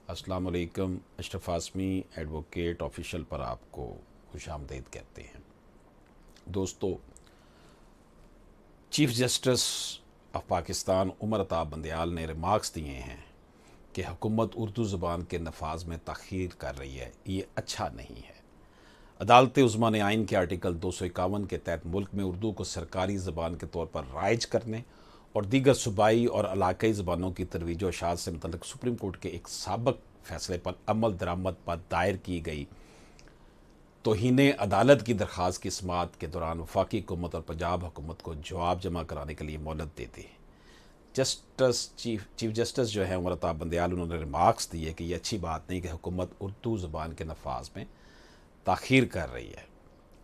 السلام علیکم. اشرف Azmi advocate official پر آپ کو خوش آمدید کہتے ہیں. دوستو، chief justice of Pakistan Umar Ata Bandial نے ریمارکس دیے ہیں کہ حکومت اردو زبان کے نفاذ میں تاخیر کر رہی ہے. یہ اچھا نہیں ہے. عدالت عظمیٰ نے آئین کے آرٹیکل 251 کے تحت ملک میں اردو کو سرکاری زبان کے طور پر رائج کرنے اور دیگر صوبائی اور علاقائی زبانوں کی ترویج و اشاعت سے متعلق سپریم کورٹ کے ایک سابق فیصلے پر عمل درآمد پر دائر کی گئی توہین عدالت کی درخواست کی سماعت کے دوران وفاقی حکومت اور پنجاب حکومت کو جواب جمع کرانے کے لیے مہلت دے دی. چیف جسٹس جو ہے عمر عطا بندیال، انہوں نے ریمارکس دیے کہ یہ اچھی بات نہیں کہ حکومت اردو زبان کے نفاذ میں تاخیر کر رہی ہے.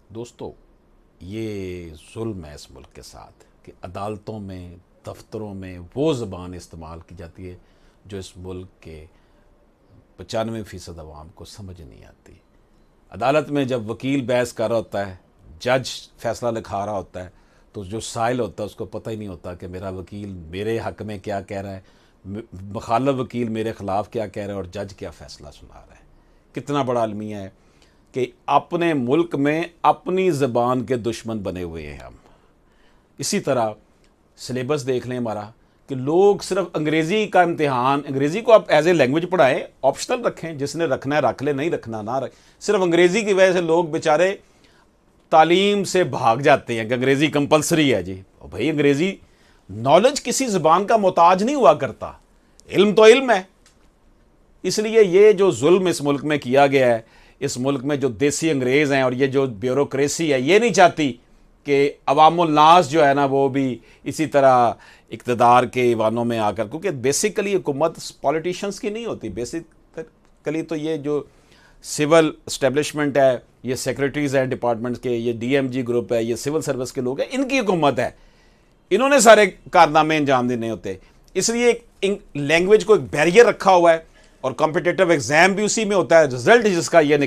دوستو، یہ ظلم ہے اس ملک کے ساتھ کہ عدالتوں میں، دفتروں میں وہ زبان استعمال کی جاتی ہے جو اس ملک کے 95% عوام کو سمجھ نہیں آتی. عدالت میں جب وکیل بحث کر رہا ہوتا ہے، جج فیصلہ لکھا رہا ہوتا ہے، تو جو سائل ہوتا ہے اس کو پتہ ہی نہیں ہوتا کہ میرا وکیل میرے حق میں کیا کہہ رہا ہے، مخالف وکیل میرے خلاف کیا کہہ رہا ہے اور جج کیا فیصلہ سنا رہا ہے. کتنا بڑا المیہ ہے کہ اپنے ملک میں اپنی زبان کے دشمن بنے ہوئے ہیں ہم. اسی طرح سلیبس دیکھ لیں ہمارا کہ لوگ صرف انگریزی کا امتحان، انگریزی کو آپ ایز اے لینگویج پڑھائیں، آپشنل رکھیں، جس نے رکھنا ہے رکھ لے، نہیں رکھنا نہ رکھ. صرف انگریزی کی وجہ سے لوگ بیچارے تعلیم سے بھاگ جاتے ہیں کہ انگریزی کمپلسری ہے. جی بھائی، انگریزی نالج کسی زبان کا محتاج نہیں ہوا کرتا، علم تو علم ہے. اس لیے یہ جو ظلم اس ملک میں کیا گیا ہے، اس ملک میں جو دیسی انگریز ہیں اور یہ جو بیوروکریسی ہے، یہ نہیں چاہتی کہ عوام الناس جو ہے نا وہ بھی اسی طرح اقتدار کے ایوانوں میں آ کر، کیونکہ بیسیکلی حکومت پولیٹیشنز کی نہیں ہوتی. بیسیکلی تو یہ جو سول اسٹیبلشمنٹ ہے، یہ سیکرٹریز ہیں ڈپارٹمنٹس کے، یہ ڈی ایم جی گروپ ہے، یہ سول سروس کے لوگ ہیں، ان کی حکومت ہے. انہوں نے سارے کارنامے انجام دینے ہوتے. اس لیے ایک لینگویج کو ایک بیریئر رکھا ہوا ہے اور کمپٹیٹو ایگزام بھی اسی میں ہوتا ہے. رزلٹ جس کا یہ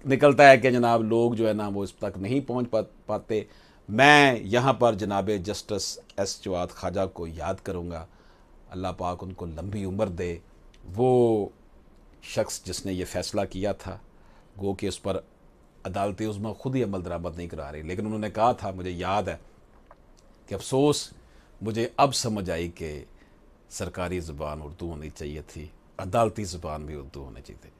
نکلتا ہے کہ جناب لوگ جو ہے نا وہ اس تک نہیں پہنچ پاتے. میں یہاں پر جناب جسٹس ایس جواد خواجہ کو یاد کروں گا. اللہ پاک ان کو لمبی عمر دے. وہ شخص جس نے یہ فیصلہ کیا تھا، گو کہ اس پر عدالت عظمیٰ خود ہی عمل درآمد نہیں کرا رہی، لیکن انہوں نے کہا تھا، مجھے یاد ہے کہ افسوس مجھے اب سمجھ آئی کہ سرکاری زبان اردو ہونی چاہیے تھی، عدالتی زبان بھی اردو ہونی چاہیے تھی.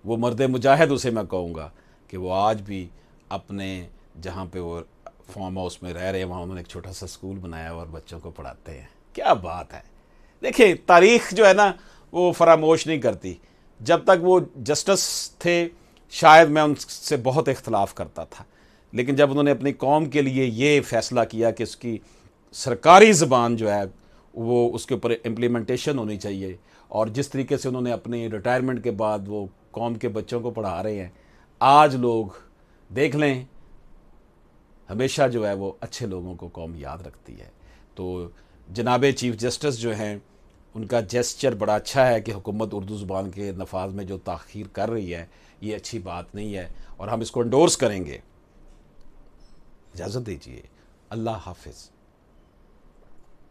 وہ مرد مجاہد اسے میں کہوں گا کہ وہ آج بھی اپنے جہاں پہ وہ فارم ہاؤس میں رہ رہے ہیں، وہاں انہوں نے ایک چھوٹا سا اسکول بنایا اور بچوں کو پڑھاتے ہیں. کیا بات ہے! دیکھیں، تاریخ جو ہے نا وہ فراموش نہیں کرتی. جب تک وہ جسٹس تھے شاید میں ان سے بہت اختلاف کرتا تھا، لیکن جب انہوں نے اپنی قوم کے لیے یہ فیصلہ کیا کہ اس کی سرکاری زبان جو ہے وہ اس کے اوپر امپلیمنٹیشن ہونی چاہیے، اور جس طریقے سے انہوں نے اپنی ریٹائرمنٹ کے بعد وہ قوم کے بچوں کو پڑھا رہے ہیں، آج لوگ دیکھ لیں، ہمیشہ جو ہے وہ اچھے لوگوں کو قوم یاد رکھتی ہے. تو جناب چیف جسٹس جو ہیں، ان کا جیسچر بڑا اچھا ہے کہ حکومت اردو زبان کے نفاذ میں جو تاخیر کر رہی ہے یہ اچھی بات نہیں ہے، اور ہم اس کو انڈورس کریں گے. اجازت دیجیے. اللہ حافظ.